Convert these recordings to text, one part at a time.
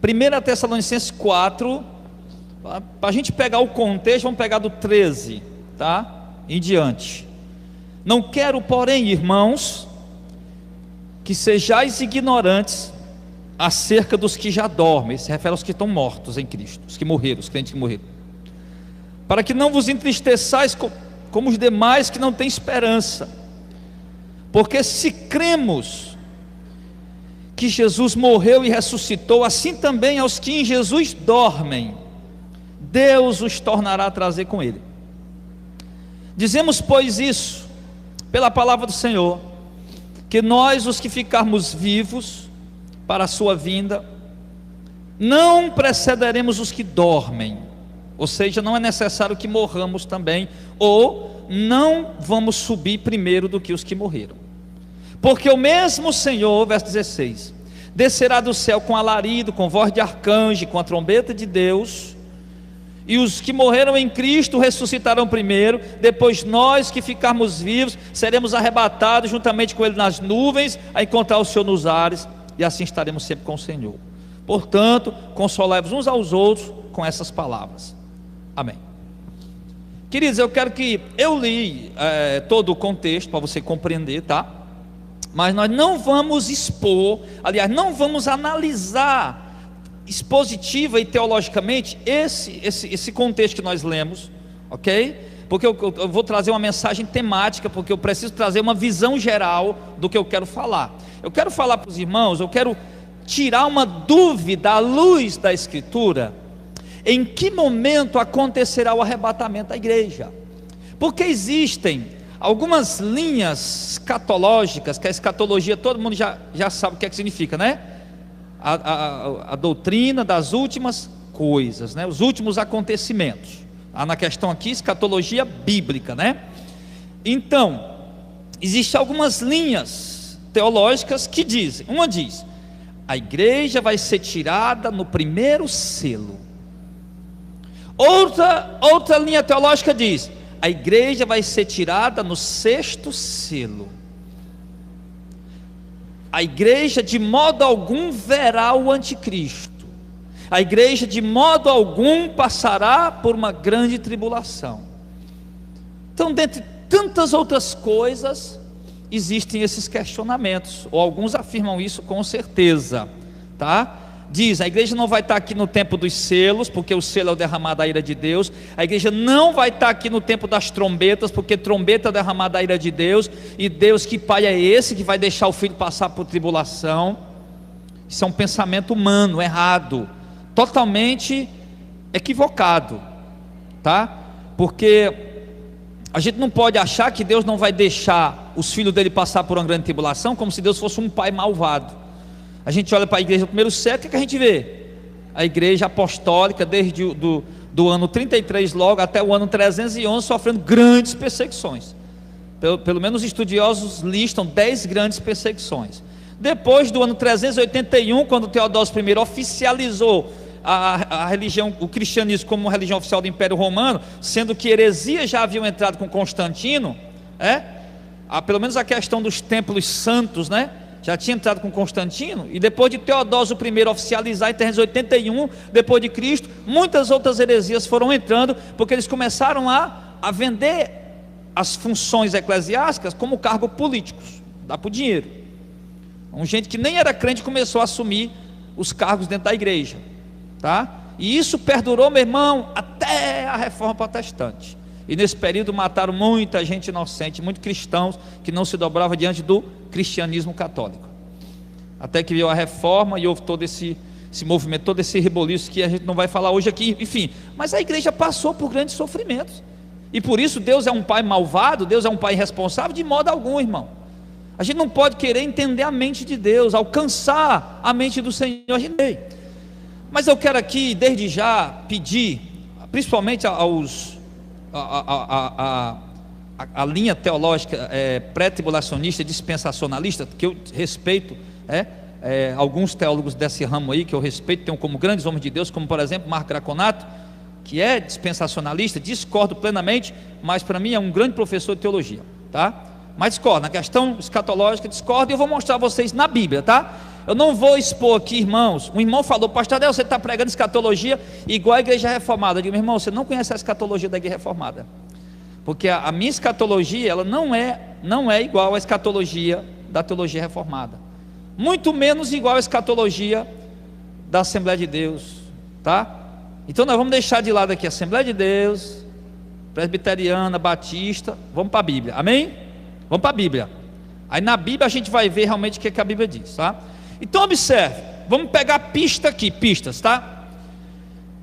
1 Tessalonicenses 4, para a gente pegar o contexto, vamos pegar do 13, tá? Em diante. Não quero, porém, irmãos, que sejais ignorantes acerca dos que já dormem. Se refere aos que estão mortos em Cristo, os que morreram, os crentes que morreram, para que não vos entristeçais como os demais que não têm esperança. Porque se cremos que Jesus morreu e ressuscitou, assim também aos que em Jesus dormem, Deus os tornará a trazer com ele. Dizemos, pois, isso pela palavra do Senhor, que nós, os que ficarmos vivos para a sua vinda, não precederemos os que dormem. Ou seja, não é necessário que morramos também, ou não vamos subir primeiro do que os que morreram. Porque o mesmo Senhor, verso 16, descerá do céu com alarido, com voz de arcanjo, com a trombeta de Deus, e os que morreram em Cristo ressuscitarão primeiro. Depois nós que ficarmos vivos seremos arrebatados juntamente com Ele nas nuvens, a encontrar o Senhor nos ares, e assim estaremos sempre com o Senhor. Portanto, consolai-vos uns aos outros com essas palavras. Amém. Queridos, eu quero que eu li todo o contexto para você compreender, tá? Mas nós não vamos expor, aliás, não vamos analisar expositiva e teologicamente esse contexto que nós lemos, ok? Porque eu vou trazer uma mensagem temática, porque eu preciso trazer uma visão geral do que eu quero falar. Eu quero falar para os irmãos, eu quero tirar uma dúvida à luz da Escritura: em que momento acontecerá o arrebatamento da igreja? Porque existem algumas linhas escatológicas, que a escatologia todo mundo já sabe o que é que significa, né? A doutrina das últimas coisas, né? Os últimos acontecimentos. Na questão aqui, escatologia bíblica, né? Então, existem algumas linhas teológicas que dizem, uma diz: a igreja vai ser tirada no primeiro selo. Outra linha teológica diz: a igreja vai ser tirada no sexto selo. A igreja de modo algum verá o anticristo. A igreja de modo algum passará por uma grande tribulação. Então, dentre tantas outras coisas, existem esses questionamentos, ou alguns afirmam isso com certeza, tá? Diz: a igreja não vai estar aqui no tempo dos selos, porque o selo é o derramar da ira de Deus. A igreja não vai estar aqui no tempo das trombetas, porque trombeta é derramar da ira de Deus. E Deus, que pai é esse que vai deixar o filho passar por tribulação? Isso é um pensamento humano, errado, totalmente equivocado, tá? Porque a gente não pode achar que Deus não vai deixar os filhos dele passar por uma grande tribulação, como se Deus fosse um pai malvado. A gente olha para a igreja do primeiro século, o que a gente vê? A igreja apostólica, desde do ano 33 logo até o ano 311, sofrendo grandes perseguições. Pelo menos os estudiosos listam 10 grandes perseguições. Depois do ano 381, quando Teodósio I oficializou a religião, o cristianismo como uma religião oficial do Império Romano, sendo que heresias já haviam entrado com Constantino, pelo menos a questão dos templos santos, né? Já tinha entrado com Constantino, e depois de Teodósio I oficializar em 381 depois de Cristo, muitas outras heresias foram entrando, porque eles começaram a vender as funções eclesiásticas como cargo políticos, dá por dinheiro. Gente que nem era crente começou a assumir os cargos dentro da igreja, tá? E isso perdurou, meu irmão, até a reforma protestante. E nesse período mataram muita gente inocente, muitos cristãos que não se dobravam diante do cristianismo católico. Até que veio a reforma e houve todo esse movimento, todo esse reboliço que a gente não vai falar hoje aqui, enfim. Mas a igreja passou por grandes sofrimentos. E por isso Deus é um pai malvado, Deus é um pai irresponsável? De modo algum, irmão. A gente não pode querer entender a mente de Deus, alcançar a mente do Senhor. Mas eu quero aqui, desde já, pedir, principalmente a linha teológica pré-tribulacionista, dispensacionalista, que eu respeito, alguns teólogos desse ramo aí, que eu respeito, tenho como grandes homens de Deus, como por exemplo Marco Graconato, que é dispensacionalista, discordo plenamente, mas para mim é um grande professor de teologia, tá? Mas discordo, na questão escatológica discordo, e eu vou mostrar a vocês na Bíblia, tá? Eu não vou expor aqui, irmãos. Um irmão falou: pastor Adel, você está pregando escatologia igual a igreja reformada. Eu digo: meu irmão, você não conhece a escatologia da igreja reformada, porque a minha escatologia, ela não é igual à escatologia da teologia reformada, muito menos igual à escatologia da Assembleia de Deus, tá? Então nós vamos deixar de lado aqui a Assembleia de Deus, Presbiteriana, Batista, vamos para a Bíblia, amém? Vamos para a Bíblia. Aí na Bíblia a gente vai ver realmente o que a Bíblia diz, tá? Então observe, vamos pegar pistas, tá?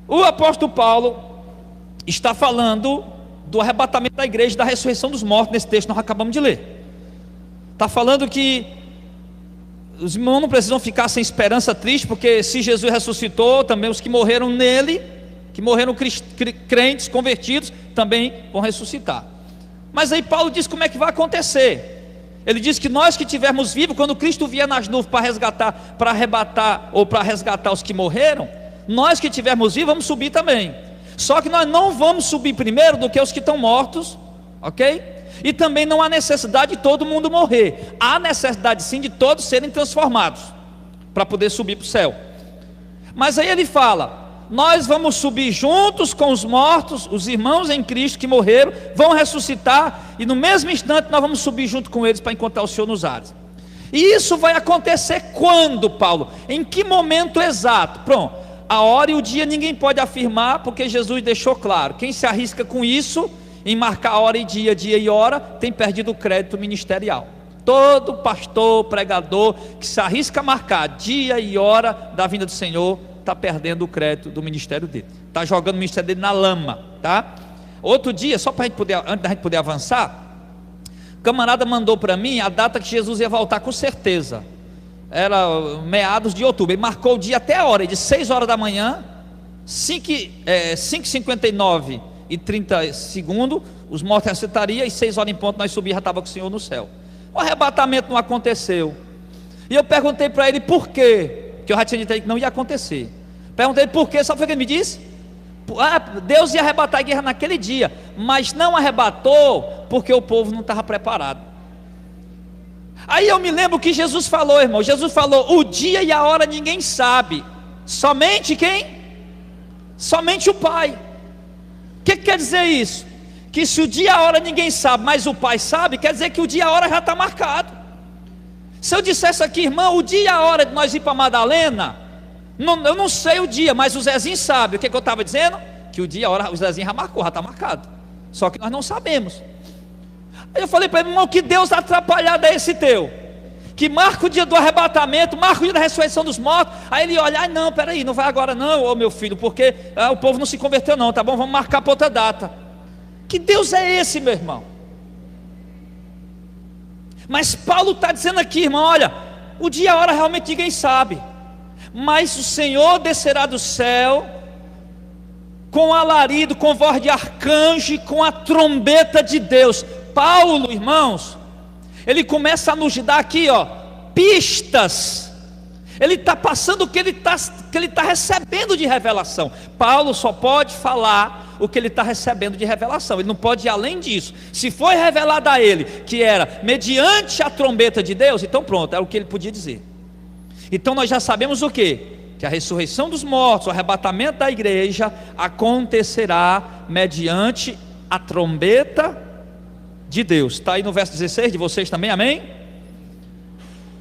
O apóstolo Paulo está falando do arrebatamento da igreja, da ressurreição dos mortos, nesse texto que nós acabamos de ler. Está falando que os irmãos não precisam ficar sem esperança, triste, porque se Jesus ressuscitou, também os que morreram nele, que morreram crentes, convertidos, também vão ressuscitar. Mas aí Paulo diz como é que vai acontecer. Ele diz que nós que estivermos vivos, quando Cristo vier nas nuvens para arrebatar ou para resgatar os que morreram, nós que estivermos vivos vamos subir também. Só que nós não vamos subir primeiro do que os que estão mortos, ok? E também não há necessidade de todo mundo morrer. Há necessidade sim de todos serem transformados para poder subir para o céu. Mas aí ele fala: nós vamos subir juntos com os mortos, os irmãos em Cristo que morreram, vão ressuscitar, e no mesmo instante nós vamos subir junto com eles para encontrar o Senhor nos ares. E isso vai acontecer quando, Paulo? Em que momento exato? Pronto. A hora e o dia ninguém pode afirmar, porque Jesus deixou claro: quem se arrisca com isso, em marcar hora e dia e hora, tem perdido o crédito ministerial. Todo pastor, pregador que se arrisca a marcar dia e hora da vinda do Senhor, está perdendo o crédito do ministério dele, está jogando o ministério dele na lama, tá? Outro dia, só para a gente poder, antes da gente poder avançar, o camarada mandou para mim a data que Jesus ia voltar com certeza. Era meados de outubro. Ele marcou o dia até a hora, de 6 horas da manhã, 5h59 e 30 segundos, os mortos ressuscitariam, e 6 horas em ponto nós subíamos, já estava com o Senhor no céu. O arrebatamento não aconteceu. E eu perguntei para ele por quê, que eu já tinha dito aí que não ia acontecer. Perguntei ele por quê, sabe o que ele me disse? Deus ia arrebatar a guerra naquele dia, mas não arrebatou porque o povo não estava preparado. Aí eu me lembro que Jesus falou, irmão. Jesus falou: o dia e a hora ninguém sabe, somente quem? Somente o Pai. O que quer dizer isso? Que se o dia e a hora ninguém sabe, mas o Pai sabe, quer dizer que o dia e a hora já está marcado. Se eu dissesse aqui, irmão, o dia e a hora de nós ir para Madalena, eu não sei o dia, mas o Zezinho sabe. O que eu estava dizendo? Que o dia e a hora o Zezinho já marcou, já está marcado, só que nós não sabemos. Aí eu falei para ele: irmão, que Deus atrapalhado é esse teu, que marca o dia do arrebatamento, marca o dia da ressurreição dos mortos. Aí ele olha: ai não, peraí, não vai agora não, ô meu filho, porque o povo não se converteu não, tá bom, vamos marcar para outra data. Que Deus é esse, meu irmão? Mas Paulo está dizendo aqui, irmão, olha, o dia e a hora realmente ninguém sabe, mas o Senhor descerá do céu com alarido, com voz de arcanjo e com a trombeta de Deus. Paulo, irmãos, ele começa a nos dar aqui, ó, pistas. Ele está passando o que ele está recebendo de revelação. Paulo só pode falar o que ele está recebendo de revelação, ele não pode ir além disso. Se foi revelado a ele que era mediante a trombeta de Deus, então pronto, era o que ele podia dizer. Então nós já sabemos o que? Que a ressurreição dos mortos, o arrebatamento da igreja acontecerá mediante a trombeta de Deus. Está aí no verso 16 de vocês também, amém?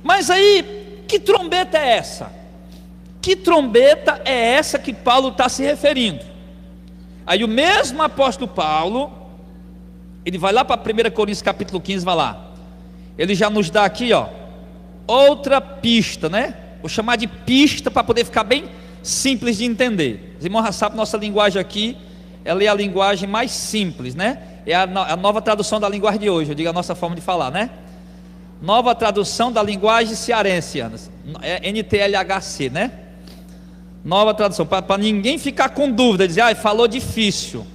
Mas aí, que trombeta é essa? Que trombeta é essa que Paulo está se referindo? Aí o mesmo apóstolo Paulo, ele vai lá para 1 Coríntios capítulo 15, vai lá. Ele já nos dá aqui, ó, outra pista, né? Vou chamar de pista para poder ficar bem simples de entender. Os irmãos já sabem, nossa linguagem aqui, ela é a linguagem mais simples, né? É a nova tradução da linguagem de hoje, eu digo a nossa forma de falar, né? Nova tradução da linguagem cearense, é NTLHC, né? Nova tradução, para ninguém ficar com dúvida, dizer: falou difícil,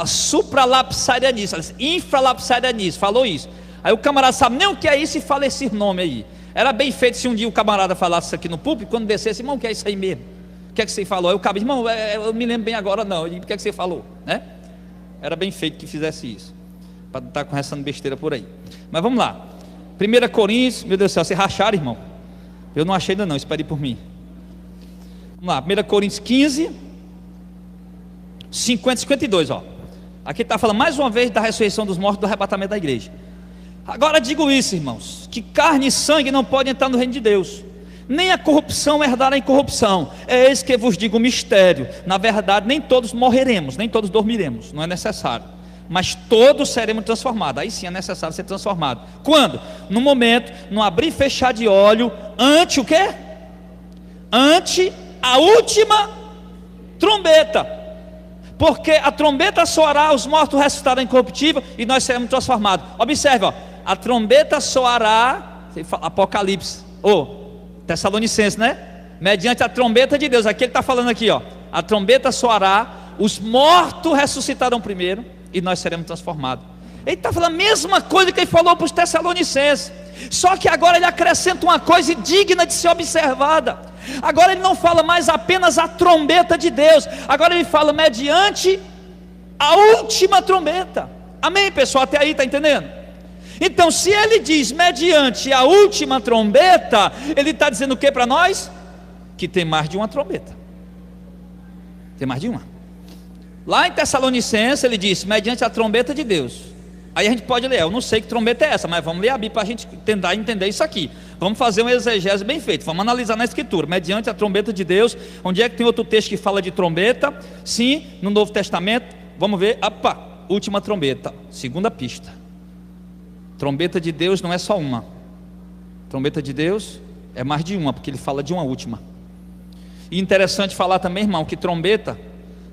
supralapsarianismo, infralapsarianismo, falou isso. Aí o camarada sabe nem o que é isso e fala esse nome aí. Era bem feito se um dia o camarada falasse isso aqui no púlpito, quando descesse: irmão, o que é isso aí mesmo? O que é que você falou? Aí o cabra: irmão, eu me lembro bem agora não. Eu digo: o que é que você falou? Né? Era bem feito que fizesse isso, para não estar conversando besteira por aí. Mas vamos lá, 1 Coríntios, meu Deus do céu, vocês racharam, irmão? Eu não achei ainda não, espere por mim. Vamos lá, 1 Coríntios 15, 50, 52, ó. Aqui está falando mais uma vez da ressurreição dos mortos, do arrebatamento da igreja. Agora digo isso, irmãos, que carne e sangue não podem entrar no reino de Deus, nem a corrupção herdará a incorrupção. É eis que vos digo um mistério: na verdade nem todos morreremos, nem todos dormiremos, não é necessário, mas todos seremos transformados. Aí sim é necessário ser transformado. Quando? No momento, no abrir e fechar de olho, ante o quê? Ante a última trombeta. Porque a trombeta soará, os mortos ressuscitarão incorruptível e nós seremos transformados. Observe, ó, a trombeta soará, Apocalipse, Tessalonicenses, né? Mediante a trombeta de Deus. Aqui ele está falando aqui, ó, a trombeta soará, os mortos ressuscitarão primeiro e nós seremos transformados. Ele está falando a mesma coisa que ele falou para os Tessalonicenses, só que agora ele acrescenta uma coisa digna de ser observada. Agora ele não fala mais apenas a trombeta de Deus, agora ele fala mediante a última trombeta. Amém, pessoal? Até aí, está entendendo? Então, se ele diz mediante a última trombeta, ele está dizendo o que para nós? Que tem mais de uma trombeta. Tem mais de uma. Lá em Tessalonicenses ele diz mediante a trombeta de Deus. Aí a gente pode ler, eu não sei que trombeta é essa, mas vamos ler a Bíblia para a gente tentar entender isso aqui. Vamos fazer um exegese bem feito, vamos analisar na Escritura, mediante a trombeta de Deus. Onde é que tem outro texto que fala de trombeta? Sim, no Novo Testamento. Vamos ver, última trombeta, segunda pista. Trombeta de Deus não é só uma, trombeta de Deus é mais de uma, porque ele fala de uma última. E interessante falar também, irmão, que trombeta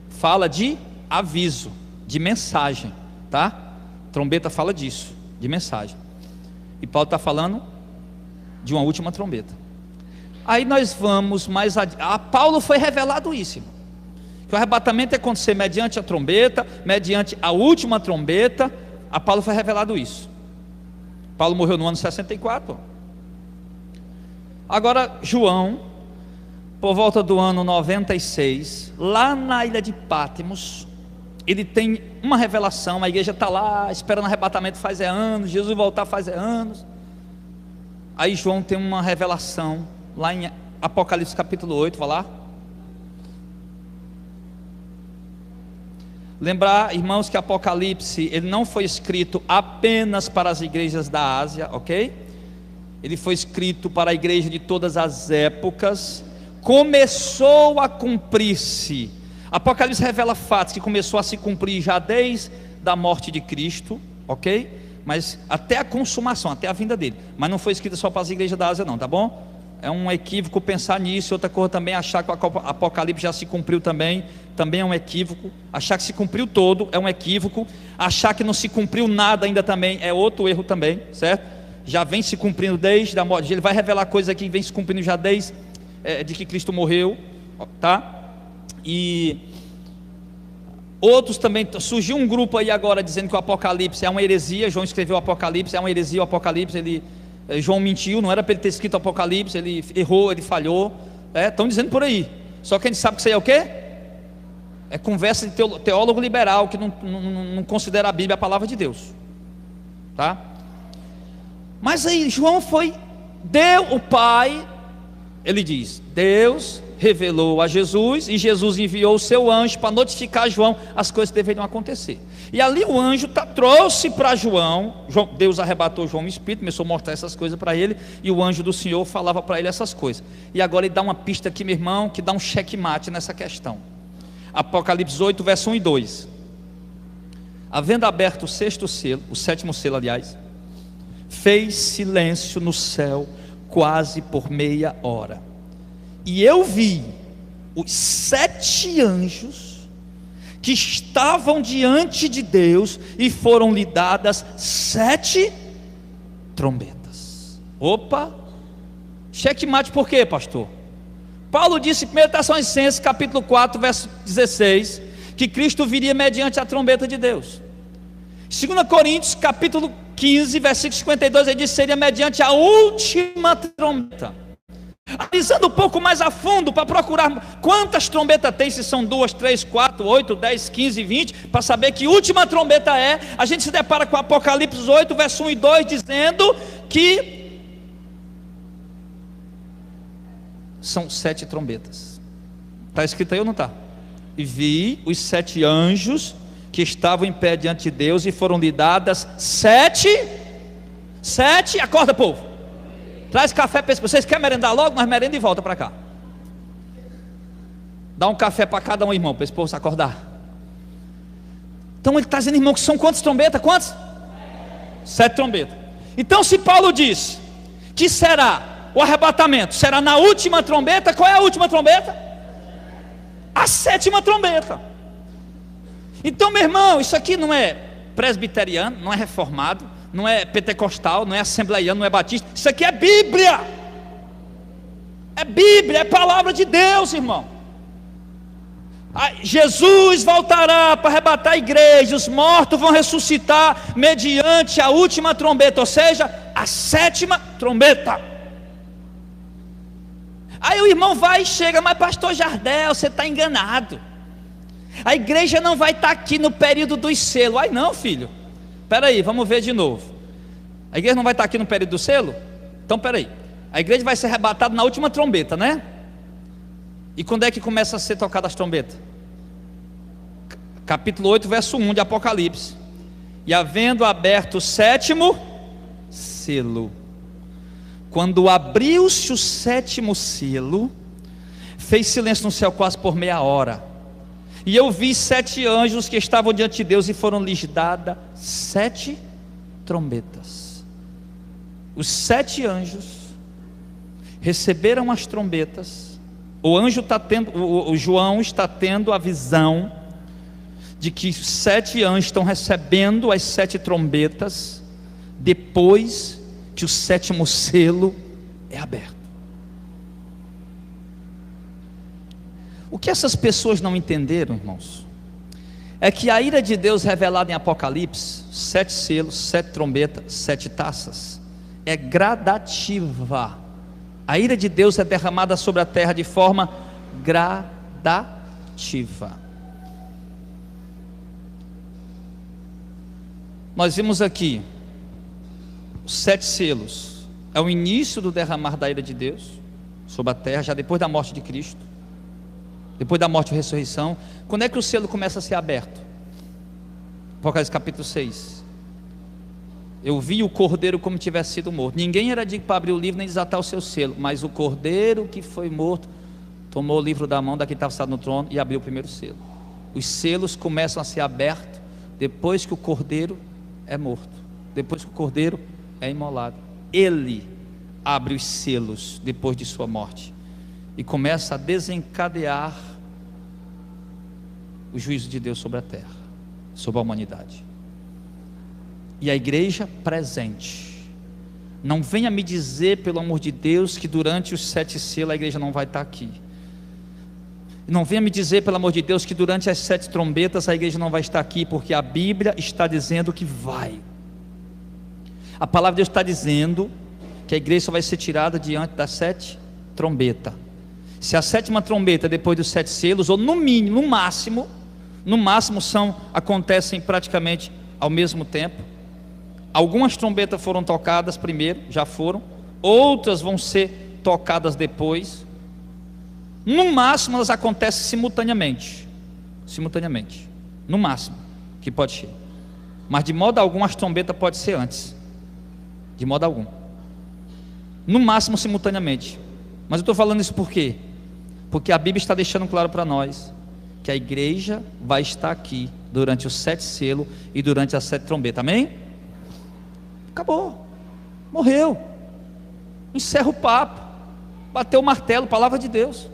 fala de aviso, de mensagem, tá? Trombeta fala disso, de mensagem. E Paulo está falando de uma última trombeta. Aí nós vamos mais adiante. A Paulo foi revelado isso, irmão, que o arrebatamento ia acontecer mediante a trombeta, mediante a última trombeta. A Paulo foi revelado isso. Paulo morreu no ano 64. Agora João, por volta do ano 96, lá na ilha de Patmos, ele tem uma revelação. A igreja está lá esperando arrebatamento faz anos, Jesus voltar faz anos. Aí João tem uma revelação lá em Apocalipse capítulo 8, vai lá. Lembrar, irmãos, que Apocalipse ele não foi escrito apenas para as igrejas da Ásia, ok? Ele foi escrito para a igreja de todas as épocas. Começou a cumprir-se. Apocalipse revela fatos que começou a se cumprir já desde a morte de Cristo, ok? Mas até a consumação, até a vinda dele. Mas não foi escrito só para as igrejas da Ásia não, tá bom? É um equívoco pensar nisso. Outra coisa também, achar que o Apocalipse já se cumpriu também é um equívoco. Achar que se cumpriu todo é um equívoco. Achar que não se cumpriu nada ainda também é outro erro também, certo? Já vem se cumprindo desde a morte. Ele vai revelar coisas aqui que vem se cumprindo já desde de que Cristo morreu, tá? E outros também, surgiu um grupo aí agora dizendo que o Apocalipse é uma heresia. João escreveu o Apocalipse, é uma heresia o Apocalipse. João mentiu, não era para ele ter escrito Apocalipse, ele errou, ele falhou. Estão dizendo por aí. Só que a gente sabe que isso aí é o quê? É conversa de teólogo liberal que não considera a Bíblia a palavra de Deus, tá? Mas aí João o Pai, ele diz, Deus revelou a Jesus, e Jesus enviou o seu anjo para notificar a João as coisas que deveriam acontecer. E ali o anjo trouxe para João, Deus arrebatou João no Espírito, começou a mostrar essas coisas para ele, e o anjo do Senhor falava para ele essas coisas. E agora ele dá uma pista aqui, meu irmão, que dá um checkmate nessa questão. Apocalipse 8, verso 1 e 2. Havendo aberto o sexto selo, o sétimo selo aliás, fez silêncio no céu quase por meia hora. E eu vi os 7 anjos que estavam diante de Deus, e foram-lhe dadas 7 trombetas. Opa! Checkmate por quê, pastor? Paulo disse em 1 Tessalonicenses capítulo 4, verso 16, que Cristo viria mediante a trombeta de Deus. 2 Coríntios capítulo 15, versículo 52, ele diz que seria mediante a última trombeta. Analisando um pouco mais a fundo, para procurar quantas trombetas tem, se são 2, 3, 4, 8, 10, 15, 20, para saber que última trombeta é, a gente se depara com Apocalipse 8, verso 1 e 2, dizendo que são 7 trombetas. Está escrito aí ou não está? E vi os 7 anjos que estavam em pé diante de Deus, e foram lhe dadas 7, acorda, povo, traz café para vocês. Querem merendar logo? Nós merenda e volta para cá. Dá um café para cada um, irmão, para esse povo se acordar. Então ele está dizendo, irmão, que são quantas trombetas? Quantas? 7 trombetas. Então, se Paulo diz que será o arrebatamento, será na última trombeta, qual é a última trombeta? A 7ª trombeta. Então, meu irmão, isso aqui não é presbiteriano, não é reformado, não é pentecostal, não é assembleiano, não é batista. Isso aqui é Bíblia. É Bíblia, é palavra de Deus, irmão. Jesus voltará para arrebatar a igreja, os mortos vão ressuscitar mediante a última trombeta, ou seja, a 7ª trombeta. Aí o irmão vai e chega, mas pastor Jardel, você está enganado. A igreja não vai estar aqui no período dos selos. Ai não, filho, espera aí, vamos ver de novo. A igreja não vai estar aqui no período do selo? Então espera aí, a igreja vai ser arrebatada na última trombeta, né? E quando é que começa a ser tocada as trombetas? Capítulo 8, verso 1 de Apocalipse. E havendo aberto o 7º selo, quando abriu-se o 7º selo, fez silêncio no céu quase por meia hora. E eu vi 7 anjos que estavam diante de Deus, e foram lhes dadas 7 trombetas. Os 7 anjos receberam as trombetas. O anjo está tendo, o João está tendo a visão de que 7 anjos estão recebendo as 7 trombetas, depois que o 7º selo é aberto. O que essas pessoas não entenderam, irmãos, é que a ira de Deus revelada em Apocalipse, 7 selos, 7 trombetas, 7 taças, é gradativa. A ira de Deus é derramada sobre a terra de forma gradativa. Nós vimos aqui os 7 selos, é o início do derramar da ira de Deus sobre a terra, já depois da morte de Cristo, depois da morte e ressurreição. Quando é que o selo começa a ser aberto? Apocalipse capítulo 6. Eu vi o cordeiro como tivesse sido morto. Ninguém era digno para abrir o livro nem desatar o seu selo, mas o cordeiro que foi morto tomou o livro da mão daquele que estava sentado no trono e abriu o primeiro selo. Os selos começam a ser abertos depois que o cordeiro é morto, depois que o cordeiro é imolado. Ele abre os selos depois de sua morte e começa a desencadear o juízo de Deus sobre a terra, sobre a humanidade. E a igreja presente. Não venha me dizer, pelo amor de Deus, que durante os 7 selos a igreja não vai estar aqui. Não venha me dizer, pelo amor de Deus, que durante as 7 trombetas a igreja não vai estar aqui, porque a Bíblia está dizendo que vai. A palavra de Deus está dizendo que a igreja só vai ser tirada diante das 7 trombetas. Se a 7ª trombeta depois dos 7 selos, ou no mínimo, no máximo acontecem praticamente ao mesmo tempo. Algumas trombetas foram tocadas primeiro, já foram, outras vão ser tocadas depois. No máximo elas acontecem simultaneamente, no máximo que pode ser. Mas de modo algum as trombetas podem ser antes, de modo algum, no máximo simultaneamente. Mas eu estou falando isso por quê? Porque a Bíblia está deixando claro para nós que a igreja vai estar aqui durante os 7 selos e durante as 7 trombetas, amém? Acabou, morreu, encerra o papo, bateu o martelo, palavra de Deus.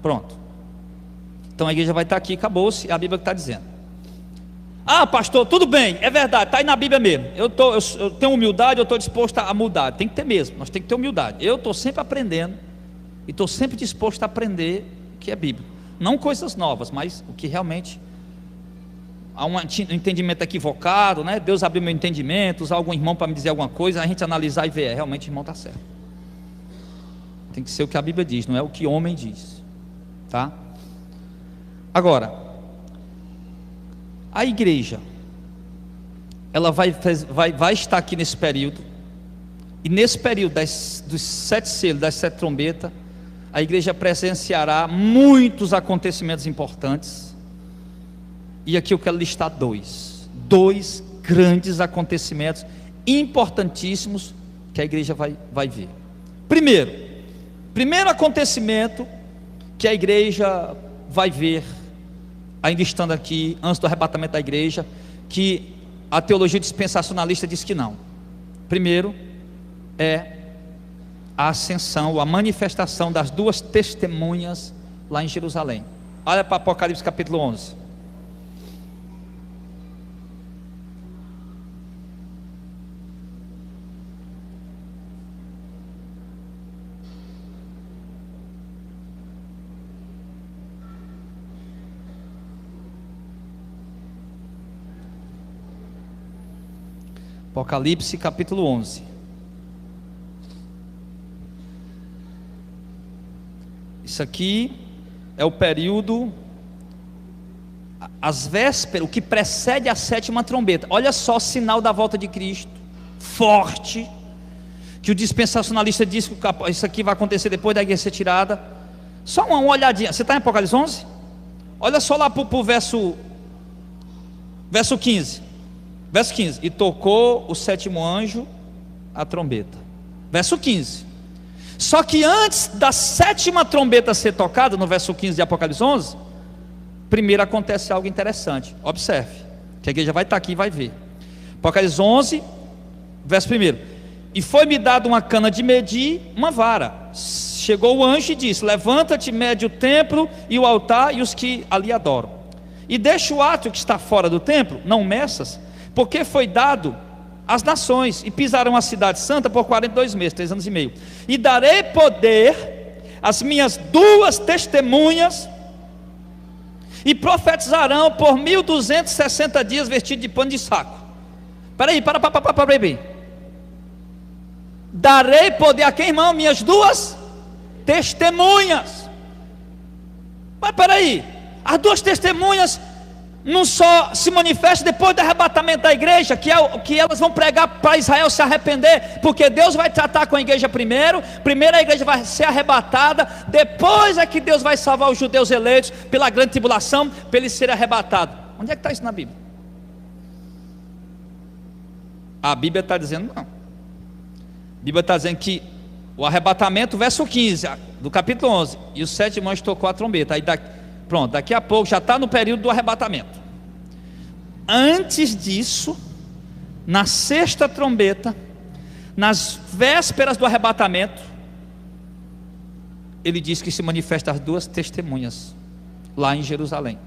Pronto, então a igreja vai estar aqui, acabou-se, é a Bíblia que está dizendo. Pastor, tudo bem, é verdade, está aí na Bíblia mesmo. Eu tenho humildade, eu estou disposto a mudar. Tem que ter mesmo, nós temos que ter humildade. Eu estou sempre aprendendo, e estou sempre disposto a aprender o que é Bíblia. Não coisas novas, mas o que realmente há um entendimento equivocado, né? Deus abriu meu entendimento, usar algum irmão para me dizer alguma coisa, a gente analisar e ver, realmente o irmão está certo. Tem que ser o que a Bíblia diz, não é o que o homem diz, tá? Agora, a igreja, ela vai estar aqui nesse período, E nesse período dos 7 selos, das 7 trombetas, a igreja presenciará muitos acontecimentos importantes. E aqui eu quero listar dois grandes acontecimentos importantíssimos que a igreja vai ver. Primeiro acontecimento que a igreja vai ver, ainda estando aqui, antes do arrebatamento da igreja, que a teologia dispensacionalista diz que não. Primeiro é a ascensão, a manifestação das 2 testemunhas lá em Jerusalém. Olha para Apocalipse capítulo 11. Apocalipse capítulo 11. Isso aqui é o período, as vésperas, o que precede a 7ª trombeta. Olha só o sinal da volta de Cristo, forte, que o dispensacionalista diz que isso aqui vai acontecer depois da igreja ser tirada. Só uma olhadinha, você está em Apocalipse 11? Olha só lá para o verso 15. Verso 15: e tocou o 7º anjo a trombeta. Verso 15. Só que antes da 7ª trombeta ser tocada, no verso 15 de Apocalipse 11, primeiro acontece algo interessante. Observe, que a igreja vai estar aqui e vai ver. Apocalipse 11, verso 1: e foi-me dado uma cana de medir, uma vara. Chegou o anjo e disse: levanta-te, mede o templo e o altar e os que ali adoram, e deixa o átrio que está fora do templo, não meças, porque foi dado às nações, e pisarão a cidade santa por 42 meses, 3 anos e meio. E darei poder às minhas 2 testemunhas, e profetizarão por 1260 dias vestidos de pano de saco. Peraí, para aí. Darei poder a quem, irmão? Minhas 2 testemunhas. Mas peraí, as 2 testemunhas não só se manifesta depois do arrebatamento da igreja, que elas vão pregar para Israel se arrepender, porque Deus vai tratar com a igreja primeiro a igreja vai ser arrebatada, depois é que Deus vai salvar os judeus eleitos pela grande tribulação, para eles serem arrebatados. Onde é que está isso na Bíblia? A Bíblia está dizendo não. A Bíblia está dizendo que o arrebatamento, verso 15 do capítulo 11, e os 7 anjos tocou a trombeta. Aí pronto, daqui a pouco já está no período do arrebatamento. Antes disso, na 6ª trombeta, nas vésperas do arrebatamento, ele diz que se manifesta as 2 testemunhas lá em Jerusalém.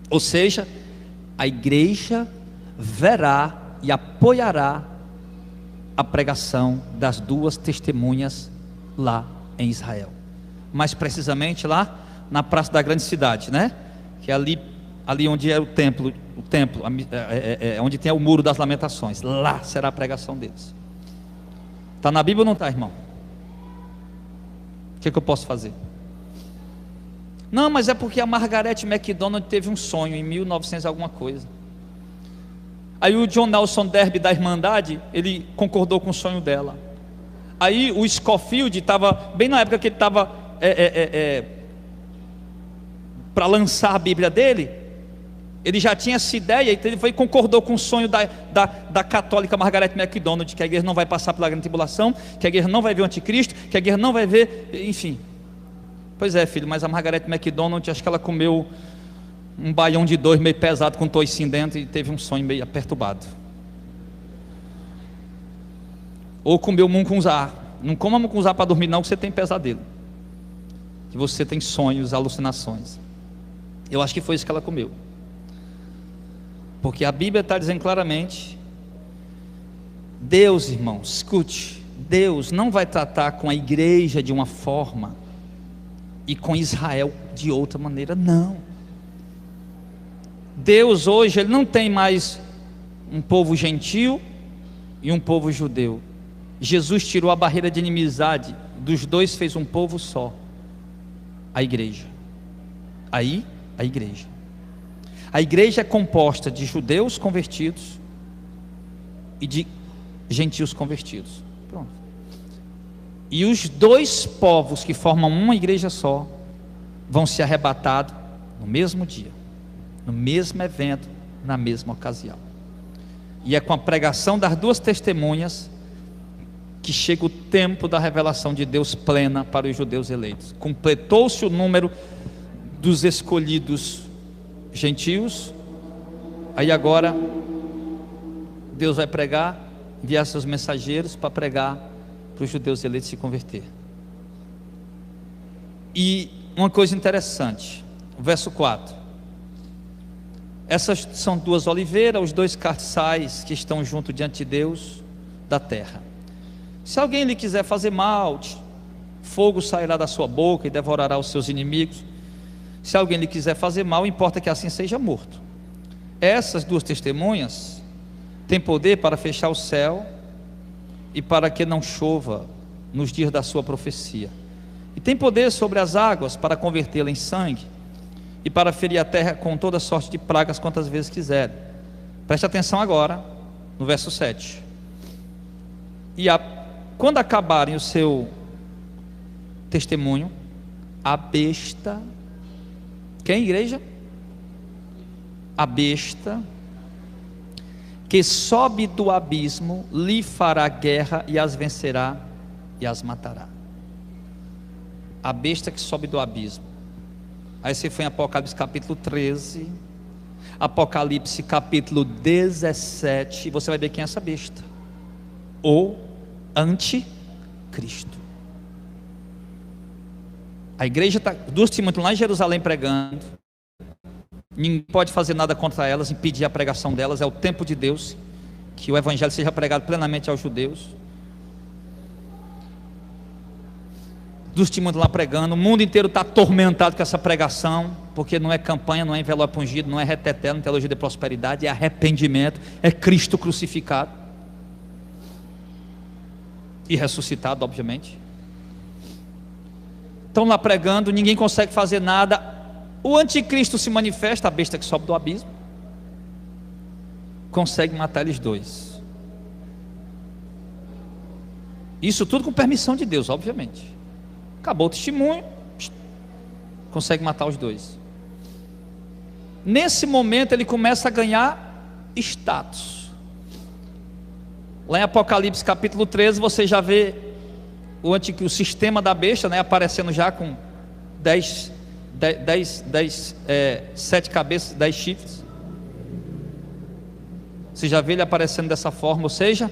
Ou seja, a igreja verá e apoiará a pregação das 2 testemunhas lá em Israel, mais precisamente lá na praça da grande cidade, né? Que é ali onde é o templo, onde tem o muro das lamentações. Lá será a pregação deles. Está na Bíblia ou não está, irmão? O que eu posso fazer? Não, mas é porque a Margaret MacDonald teve um sonho em 1900 alguma coisa. Aí o John Nelson Darby da Irmandade, ele concordou com o sonho dela. Aí o Scofield estava, bem na época que ele estava para lançar a Bíblia dele, ele já tinha essa ideia, então ele foi e concordou com o sonho da católica Margaret MacDonald, que a igreja não vai passar pela grande tribulação, que a igreja não vai ver o anticristo, que a igreja não vai ver, enfim. Pois é, filho, mas a Margaret MacDonald, acho que ela comeu um baião de 2 meio pesado com toicinho dentro e teve um sonho meio perturbado. Ou comeu mungunzá. Não coma mungunzá para dormir não, que você tem pesadelo, que você tem sonhos, alucinações. Eu acho que foi isso que ela comeu, porque a Bíblia está dizendo claramente, Deus, irmãos, escute, Deus não vai tratar com a igreja de uma forma e com Israel de outra maneira, não. Deus hoje, Ele não tem mais um povo gentil e um povo judeu. Jesus tirou a barreira de inimizade dos dois, fez um povo só, a igreja. Aí, a igreja é composta de judeus convertidos e de gentios convertidos. Pronto. E os dois povos que formam uma igreja só vão ser arrebatados no mesmo dia, no mesmo evento, na mesma ocasião. E é com a pregação das duas testemunhas que chega o tempo da revelação de Deus plena para os judeus eleitos. Completou-se o número dos escolhidos gentios. Aí agora Deus vai pregar, enviar seus mensageiros para pregar para os judeus eleitos se converter. E uma coisa interessante, o verso 4: essas são duas oliveiras, os dois carçais que estão junto diante de Deus da terra. Se alguém lhe quiser fazer mal, fogo sairá da sua boca e devorará os seus inimigos. Se alguém lhe quiser fazer mal, importa que assim seja morto. Essas duas testemunhas têm poder para fechar o céu e para que não chova nos dias da sua profecia, e tem poder sobre as águas para convertê-la em sangue, e para ferir a terra com toda sorte de pragas quantas vezes quiserem. Preste atenção agora no verso 7. Quando acabarem o seu testemunho, a besta, quem, igreja? A besta que sobe do abismo lhe fará guerra e as vencerá e as matará. A besta que sobe do abismo. Aí você foi em Apocalipse capítulo 13, Apocalipse capítulo 17, e você vai ver quem é essa besta: o anticristo. A igreja está, duas testemunhas lá em Jerusalém pregando, ninguém pode fazer nada contra elas, impedir a pregação delas. É o tempo de Deus que o evangelho seja pregado plenamente aos judeus. Dos testemunhos lá pregando, o mundo inteiro está atormentado com essa pregação, porque não é campanha, não é envelope ungido, não é reteté, não é teologia de prosperidade, é arrependimento, é Cristo crucificado e ressuscitado, obviamente. Estão lá pregando, ninguém consegue fazer nada. O anticristo se manifesta, a besta que sobe do abismo, consegue matar eles dois. Isso tudo com permissão de Deus, obviamente. Acabou o testemunho, consegue matar os dois. Nesse momento ele começa a ganhar status. Lá em Apocalipse capítulo 13 você já vê o sistema da besta, né, aparecendo já com 7 cabeças, 10 chifres. Você já vê ele aparecendo dessa forma, ou seja,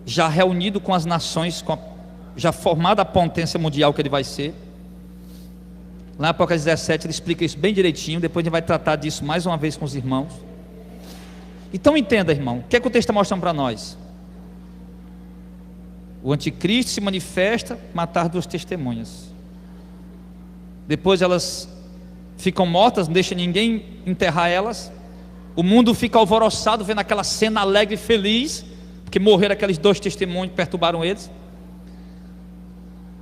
já reunido com as nações, já formada a potência mundial que ele vai ser. Lá em Apocalipse 17 ele explica isso bem direitinho. Depois a gente vai tratar disso mais uma vez com os irmãos. Então entenda, irmão, o que é que o texto está mostrando para nós? O anticristo se manifesta, matar duas testemunhas. Depois elas ficam mortas, não deixa ninguém enterrar elas. O mundo fica alvoroçado vendo aquela cena alegre e feliz, porque morreram aqueles dois testemunhos que perturbaram eles.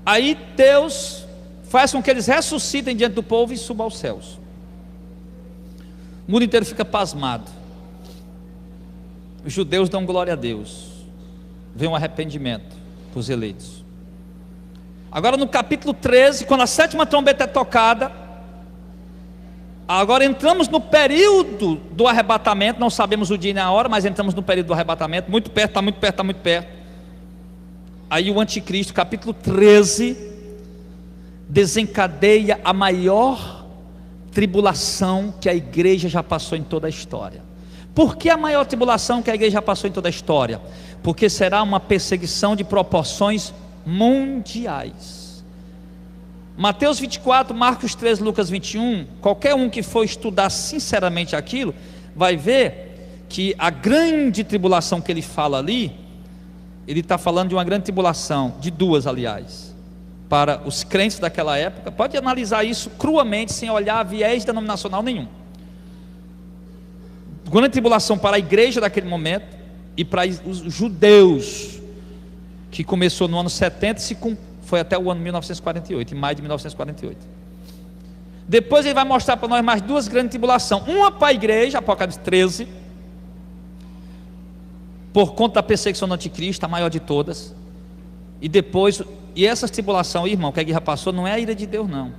Aí Deus faz com que eles ressuscitem diante do povo e subam aos céus. O mundo inteiro fica pasmado. Os judeus dão glória a Deus. Vem um arrependimento para os eleitos. Agora no capítulo 13, quando a sétima trombeta é tocada, agora entramos no período do arrebatamento. Não sabemos o dia e a hora, mas entramos no período do arrebatamento. Muito perto, está muito perto, está muito perto. Aí o anticristo, capítulo 13, desencadeia a maior tribulação que a igreja já passou em toda a história. Por que a maior tribulação que a igreja já passou em toda a história? Porque será uma perseguição de proporções mundiais. Mateus 24, Marcos 13, Lucas 21, qualquer um que for estudar sinceramente aquilo, vai ver que a grande tribulação que ele fala ali, ele está falando de uma grande tribulação, de duas aliás, para os crentes daquela época. Pode analisar isso cruamente, sem olhar viés denominacional nenhum. Grande tribulação para a igreja daquele momento e para os judeus, que começou no ano 70 e foi até o ano 1948, em maio de 1948. Depois ele vai mostrar para nós mais duas grandes tribulações. Uma para a igreja, Apocalipse 13, por conta da perseguição do anticristo, a maior de todas. E depois, e essa tribulação, irmão, que a guerra passou, não é a ira de Deus, não.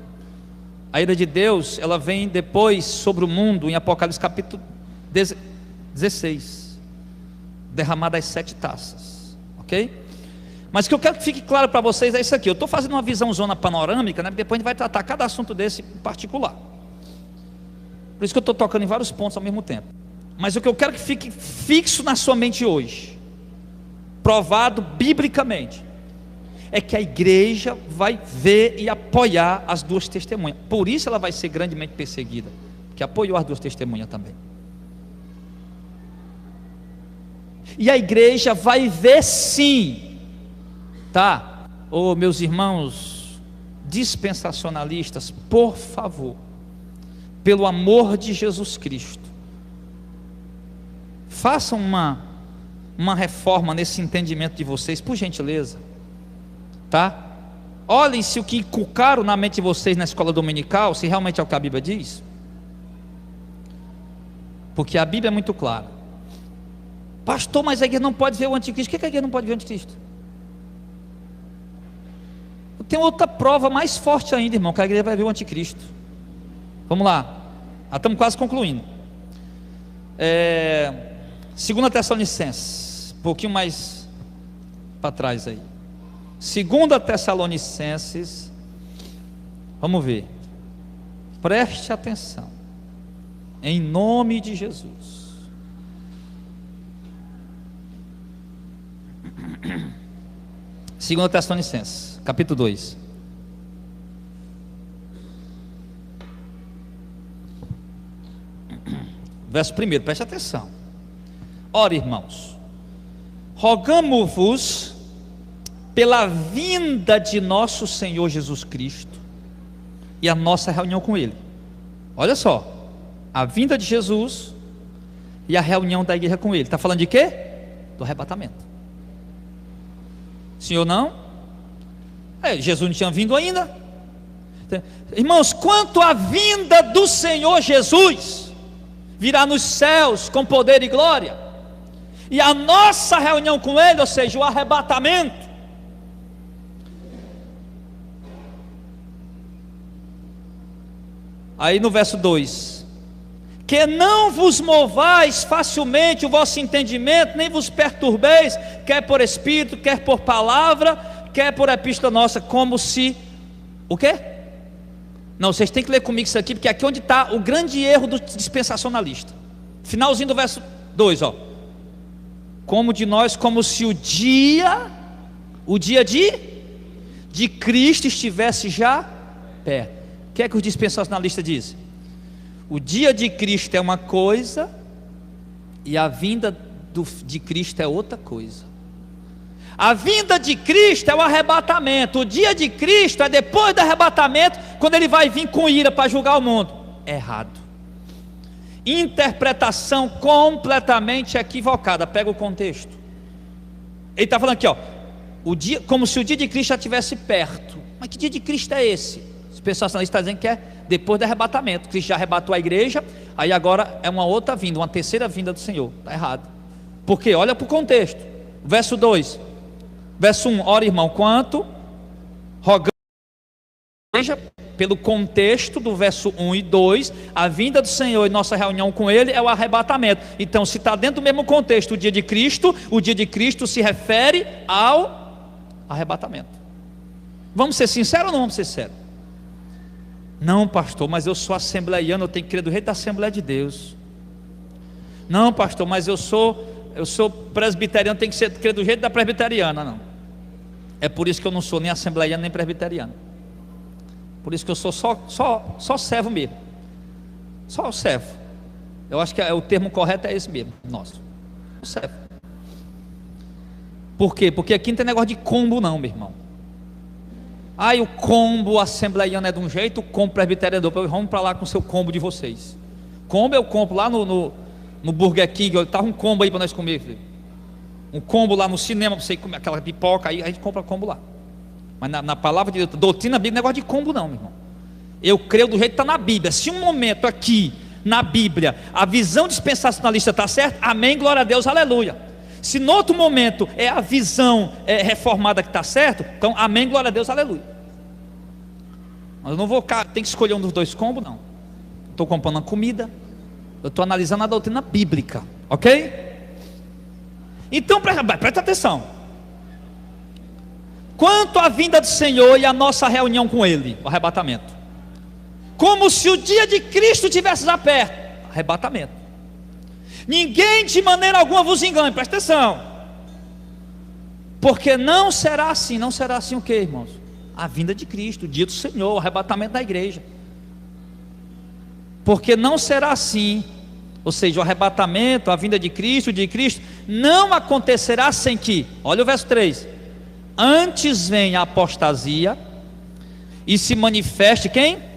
A ira de Deus, ela vem depois sobre o mundo, em Apocalipse capítulo 16, derramada as 7 taças, ok? Mas o que eu quero que fique claro para vocês é isso aqui. Eu estou fazendo uma visão zona panorâmica, né? Depois a gente vai tratar cada assunto desse em particular. Por isso que eu estou tocando em vários pontos ao mesmo tempo. Mas o que eu quero que fique fixo na sua mente hoje, provado biblicamente, é que a igreja vai ver e apoiar as duas testemunhas. Por isso ela vai ser grandemente perseguida, porque apoiou as duas testemunhas também. E a igreja vai ver sim, tá? Ô meus irmãos dispensacionalistas, por favor, pelo amor de Jesus Cristo, façam uma reforma nesse entendimento de vocês, por gentileza, tá? Olhem se o que inculcaram na mente de vocês na escola dominical, se realmente é o que a Bíblia diz, porque a Bíblia é muito clara. Pastor, mas a igreja não pode ver o anticristo. Por que a igreja não pode ver o anticristo? Eu tenho outra prova mais forte ainda, irmão, que a igreja vai ver o anticristo. Vamos lá, estamos quase concluindo. 2 Tessalonicenses, um pouquinho mais para trás aí. 2 Tessalonicenses, vamos ver, preste atenção, em nome de Jesus. 2 Tessalonicenses, capítulo 2. Verso 1, preste atenção. Ora, irmãos, rogamo-vos pela vinda de nosso Senhor Jesus Cristo e a nossa reunião com Ele. Olha só, a vinda de Jesus e a reunião da igreja com Ele. Está falando de quê? Do arrebatamento. Sim ou não? Jesus não tinha vindo ainda. Irmãos, quanto à vinda do Senhor Jesus, virá nos céus com poder e glória, e a nossa reunião com Ele, ou seja, o arrebatamento, aí no verso 2: que não vos movais facilmente o vosso entendimento, nem vos perturbeis, quer por espírito, quer por palavra, quer por epístola nossa, como se, o quê? Não, vocês têm que ler comigo isso aqui, porque aqui é onde está o grande erro do dispensacionalista. Finalzinho do verso 2, ó. Como de nós, como se o dia de Cristo estivesse já perto. O que é que os dispensacionalistas dizem? O dia de Cristo é uma coisa e a vinda de Cristo é outra coisa. A vinda de Cristo é o arrebatamento. O dia de Cristo é depois do arrebatamento, quando Ele vai vir com ira para julgar o mundo. Errado. Interpretação completamente equivocada. Pega o contexto. Ele está falando aqui, ó, o dia, como se o dia de Cristo já estivesse perto. Mas que dia de Cristo é esse? Os pessoas estão dizendo que é depois do arrebatamento. Cristo já arrebatou a igreja, aí agora é uma outra vinda, uma terceira vinda do Senhor. Está errado. Por quê? Olha para o contexto. Verso 2. Verso 1, ora irmão, quanto rogamos a igreja, pelo contexto do verso 1 e 2, a vinda do Senhor e nossa reunião com Ele é o arrebatamento. Então, se está dentro do mesmo contexto o dia de Cristo se refere ao arrebatamento. Vamos ser sinceros ou não vamos ser sinceros? Não, pastor, mas eu sou assembleiano, eu tenho que crer do rei da Assembleia de Deus. Não, pastor, mas eu sou presbiteriano, tem que crer do jeito da presbiteriana. Não, é por isso que eu não sou nem assembleiano nem presbiteriano. Por isso que eu sou só servo mesmo. Só servo. Eu acho que o termo correto é esse mesmo, nosso, servo. Por quê? Porque aqui não tem negócio de combo não, meu irmão. O combo assembleiano é de um jeito, o combo presbiteriano é do outro. Vamos para lá com o seu combo de vocês. Combo eu compro lá no Burger King, estava um combo aí para nós comer, filho. Um combo lá no cinema para você comer aquela pipoca, aí a gente compra combo lá. Mas na palavra de Deus, doutrina bíblica, não é negócio de combo não, meu irmão. Eu creio do jeito que está na Bíblia. Se um momento aqui na Bíblia a visão dispensacionalista está certa, amém, glória a Deus, aleluia. Se no outro momento é a visão reformada que está certo, então amém, glória a Deus, aleluia. Mas eu não vou, tem que escolher um dos dois combos, não. Estou comprando uma comida, eu estou analisando a doutrina bíblica, ok? Então presta atenção. Quanto à vinda do Senhor e a nossa reunião com Ele, o arrebatamento, como se o dia de Cristo estivesse já perto, arrebatamento. Ninguém de maneira alguma vos engane, presta atenção, porque não será assim o que, irmãos? A vinda de Cristo, o dia do Senhor, o arrebatamento da igreja. Porque não será assim, ou seja, o arrebatamento, a vinda de Cristo, o dia de Cristo, não acontecerá sem que, olha o verso 3, antes venha a apostasia e se manifeste quem?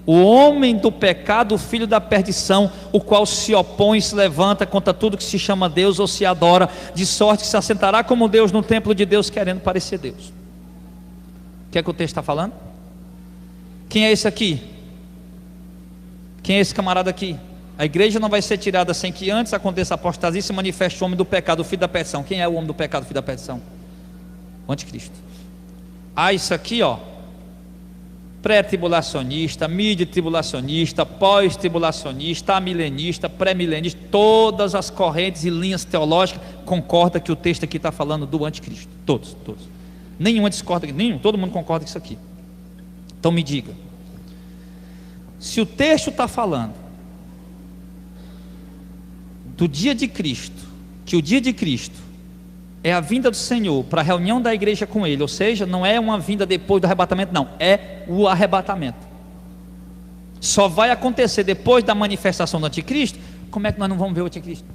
O homem do pecado, o filho da perdição, o qual se opõe e se levanta contra tudo que se chama Deus ou se adora, de sorte que se assentará como Deus no templo de Deus, querendo parecer Deus. O que é que o texto está falando? Quem é esse aqui? Quem é esse camarada aqui? A igreja não vai ser tirada sem que antes aconteça a apostasia e se manifeste o homem do pecado, o filho da perdição. Quem é o homem do pecado, o filho da perdição? O anticristo. Isso aqui, pré-tribulacionista, mid-tribulacionista, pós-tribulacionista, amilenista, pré-milenista, todas as correntes e linhas teológicas concordam que o texto aqui está falando do anticristo. Todos. Nenhuma discorda, todo mundo concorda com isso aqui. Então me diga, se o texto está falando do dia de Cristo, que o dia de Cristo é a vinda do Senhor para a reunião da igreja com Ele, ou seja, não é uma vinda depois do arrebatamento, não, é o arrebatamento. Só vai acontecer depois da manifestação do anticristo. Como é que nós não vamos ver o anticristo?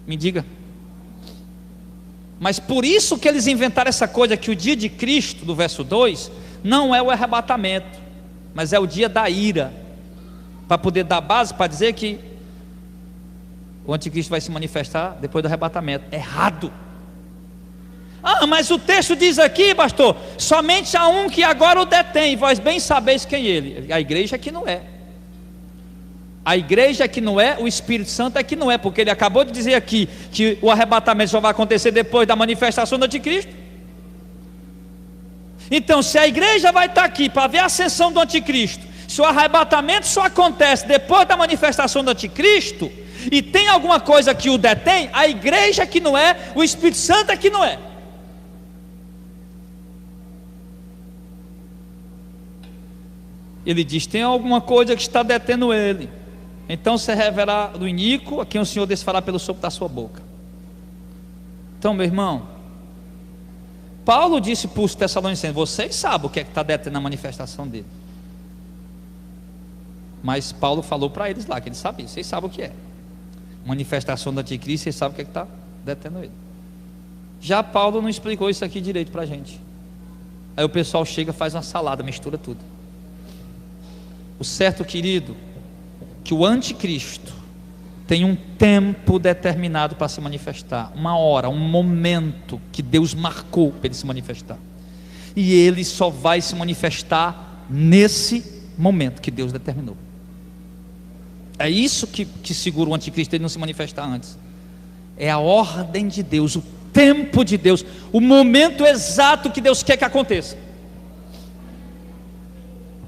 Me diga. Mas por isso que eles inventaram essa coisa, que o dia de Cristo, do verso 2, não é o arrebatamento, mas é o dia da ira, para poder dar base para dizer que o anticristo vai se manifestar depois do arrebatamento. Errado. Mas o texto diz aqui, pastor, somente há um que agora o detém, vós bem sabeis quem é ele. A igreja que não é. A igreja que não é, o Espírito Santo é que não é, porque ele acabou de dizer aqui que o arrebatamento só vai acontecer depois da manifestação do anticristo. Então, se a igreja vai estar aqui para ver a ascensão do anticristo, se o arrebatamento só acontece depois da manifestação do anticristo, e tem alguma coisa que o detém, a igreja que não é, o Espírito Santo é que não é. Ele diz: tem alguma coisa que está detendo ele. Então se revelará do iníquo, a quem o Senhor desfará pelo sopro da sua boca. Então, meu irmão, Paulo disse para os Tessalonicenses: vocês sabem o que é que está detendo a manifestação dele. Mas Paulo falou para eles lá, que eles sabiam, vocês sabem o que é. Manifestação do anticristo, vocês sabem o que é que está detendo ele. Já Paulo não explicou isso aqui direito para a gente. Aí o pessoal chega, faz uma salada, mistura tudo. O certo, querido, que o anticristo tem um tempo determinado para se manifestar, uma hora, um momento que Deus marcou para ele se manifestar, e ele só vai se manifestar nesse momento que Deus determinou. É isso que segura o anticristo, ele não se manifestar antes. É a ordem de Deus, o tempo de Deus, o momento exato que Deus quer que aconteça.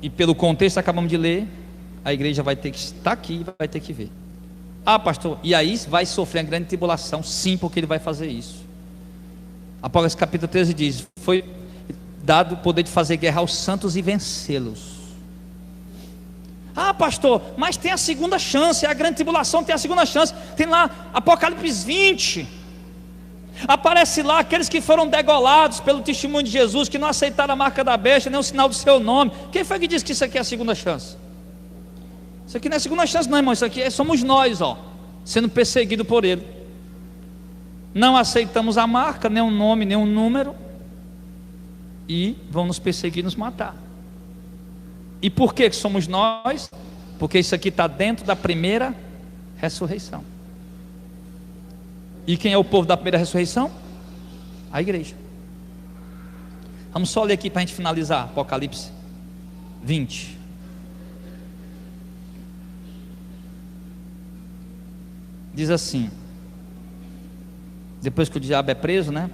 E pelo contexto que acabamos de ler, a igreja vai ter que estar aqui e vai ter que ver. Pastor, e aí vai sofrer uma grande tribulação? Sim, porque ele vai fazer isso. Apocalipse capítulo 13 diz: foi dado o poder de fazer guerra aos santos e vencê-los. Pastor, mas tem a segunda chance, a grande tribulação tem a segunda chance. Tem lá Apocalipse 20, aparece lá aqueles que foram degolados pelo testemunho de Jesus, que não aceitaram a marca da besta, nem o sinal do seu nome. Quem foi que disse que isso aqui é a segunda chance? Isso aqui não é a segunda chance não, irmão. Isso aqui somos nós, sendo perseguidos por ele. Não aceitamos a marca, nem o nome, nem o número, e vão nos perseguir, nos matar. E por que somos nós? Porque isso aqui está dentro da primeira ressurreição. E quem é o povo da primeira ressurreição? A igreja. Vamos só ler aqui para a gente finalizar. Apocalipse 20. Diz assim: depois que o diabo é preso, né?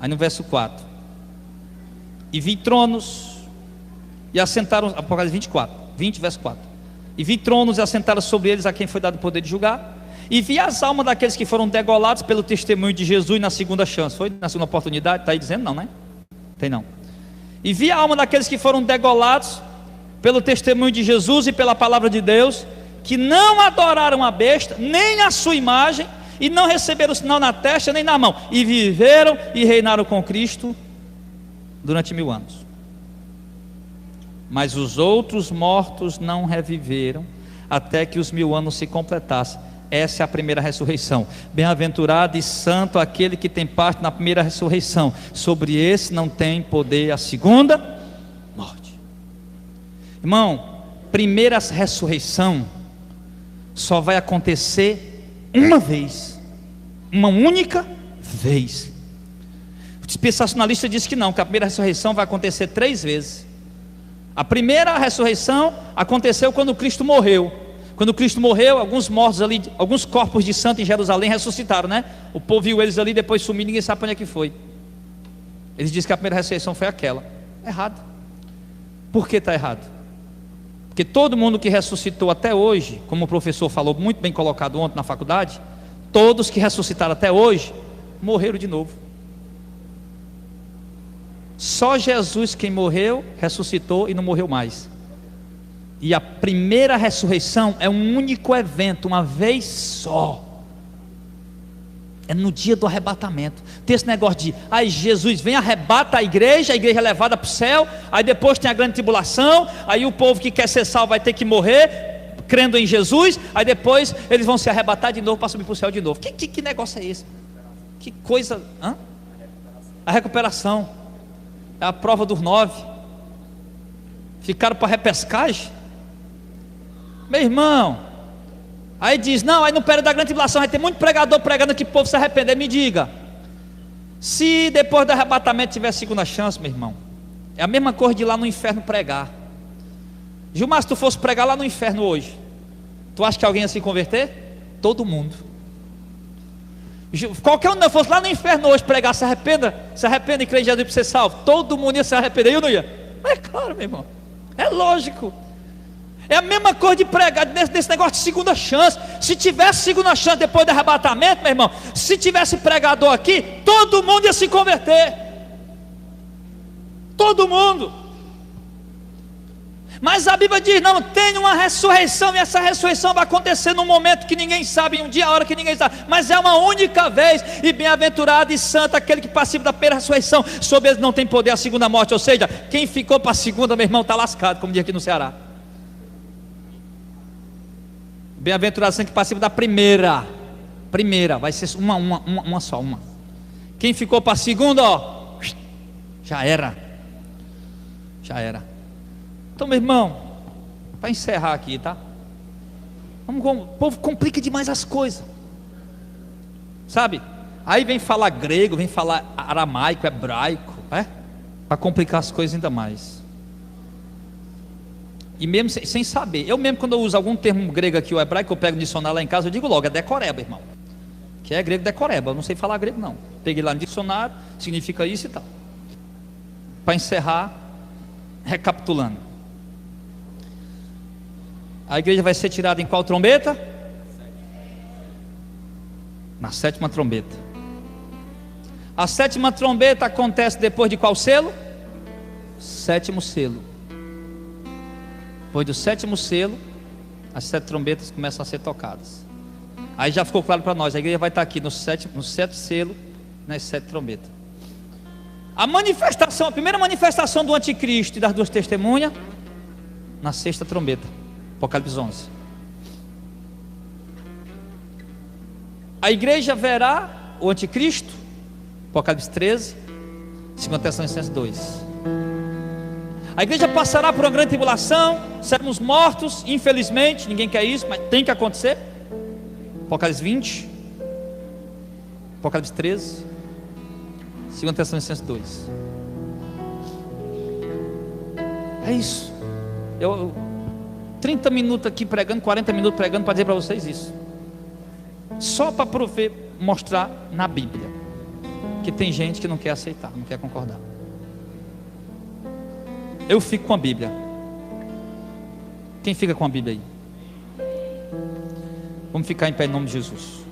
Aí no verso 4: e vi tronos, e assentaram, Apocalipse 24, 20, verso 4: e vi tronos, e assentaram sobre eles a quem foi dado o poder de julgar. E vi as almas daqueles que foram degolados pelo testemunho de Jesus na segunda chance. Foi na segunda oportunidade? Está aí dizendo não, né? Tem não. E vi a alma daqueles que foram degolados pelo testemunho de Jesus e pela palavra de Deus, que não adoraram a besta, nem a sua imagem, e não receberam o sinal na testa nem na mão, e viveram e reinaram com Cristo durante 1000 anos. Mas os outros mortos não reviveram, até que os 1000 anos se completassem. Essa é a primeira ressurreição. Bem-aventurado e santo aquele que tem parte na primeira ressurreição. Sobre esse não tem poder a segunda morte. Irmão, primeira ressurreição só vai acontecer uma vez, uma única vez. O dispensacionalista diz que não, que a primeira ressurreição vai acontecer 3 vezes. A primeira ressurreição aconteceu quando Cristo morreu. Quando Cristo morreu, alguns mortos ali, alguns corpos de santos em Jerusalém ressuscitaram, né? O povo viu eles ali, depois sumiu, ninguém sabe para onde é que foi. Eles dizem que a primeira ressurreição foi aquela. Errado. Por que está errado? Porque todo mundo que ressuscitou até hoje, como o professor falou, muito bem colocado ontem na faculdade, todos que ressuscitaram até hoje, morreram de novo. Só Jesus quem morreu, ressuscitou e não morreu mais. E a primeira ressurreição é um único evento, uma vez só. É no dia do arrebatamento. Tem esse negócio de, aí Jesus vem, arrebata a igreja é levada para o céu, aí depois tem a grande tribulação, aí o povo que quer ser salvo vai ter que morrer, crendo em Jesus, aí depois eles vão se arrebatar de novo para subir para o céu de novo. Que negócio é esse? Que coisa, hã? A recuperação, é a prova dos 9, ficaram para repescagem. Meu irmão, aí diz, não, aí no período da grande tribulação vai ter muito pregador pregando que o povo se arrepender. Me diga, se depois do arrebatamento tiver segunda chance, meu irmão, é a mesma coisa de ir lá no inferno pregar. Gilmar, se tu fosse pregar lá no inferno hoje, tu acha que alguém ia se converter? Todo mundo. Qualquer um que fosse lá no inferno hoje pregar, se arrependa e crê em Jesus para ser salvo, todo mundo ia se arrepender, eu não ia? Mas é claro, meu irmão, é lógico. É a mesma coisa de pregar desse negócio de segunda chance. Se tivesse segunda chance depois do arrebatamento, meu irmão, se tivesse pregador aqui, todo mundo ia se converter. Todo mundo. Mas a Bíblia diz, não, tem uma ressurreição, e essa ressurreição vai acontecer num momento que ninguém sabe, um dia, a hora que ninguém sabe, mas é uma única vez. E bem-aventurado e santo aquele que participa da primeira ressurreição, sobre ele não tem poder a segunda morte. Ou seja, quem ficou para a segunda, meu irmão, está lascado, como diz aqui no Ceará. Bem-aventurado que participa da primeira, vai ser uma só. Quem ficou para a segunda, ó, já era. Então, meu irmão, para encerrar aqui, tá? O povo complica demais as coisas, sabe? Aí vem falar grego, vem falar aramaico, hebraico, para complicar as coisas ainda mais. E mesmo sem saber, eu mesmo quando eu uso algum termo grego aqui ou hebraico, eu pego no dicionário lá em casa, eu digo logo, é decoreba, irmão. Que é grego decoreba, eu não sei falar grego não. Peguei lá no dicionário, significa isso e tal. Para encerrar, recapitulando. A igreja vai ser tirada em qual trombeta? Na 7ª trombeta. A 7ª trombeta acontece depois de qual selo? 7º selo. Depois do 7º selo, as 7 trombetas começam a ser tocadas. Aí já ficou claro para nós, a igreja vai estar aqui no 7º selo, nas 7 trombetas. A primeira manifestação do anticristo e das 2 testemunhas, na 6ª trombeta, Apocalipse 11. A igreja verá o anticristo, Apocalipse 13, 2 Tessalonicenses 2. A igreja passará por uma grande tribulação, seremos mortos, infelizmente, ninguém quer isso, mas tem que acontecer. Apocalipse 20, Apocalipse 13, 2 Tessalonicenses 2. É isso. 30 minutos aqui pregando, 40 minutos pregando para dizer para vocês isso. Só para prover mostrar na Bíblia, que tem gente que não quer aceitar, não quer concordar. Eu fico com a Bíblia. Quem fica com a Bíblia aí? Vamos ficar em pé em nome de Jesus.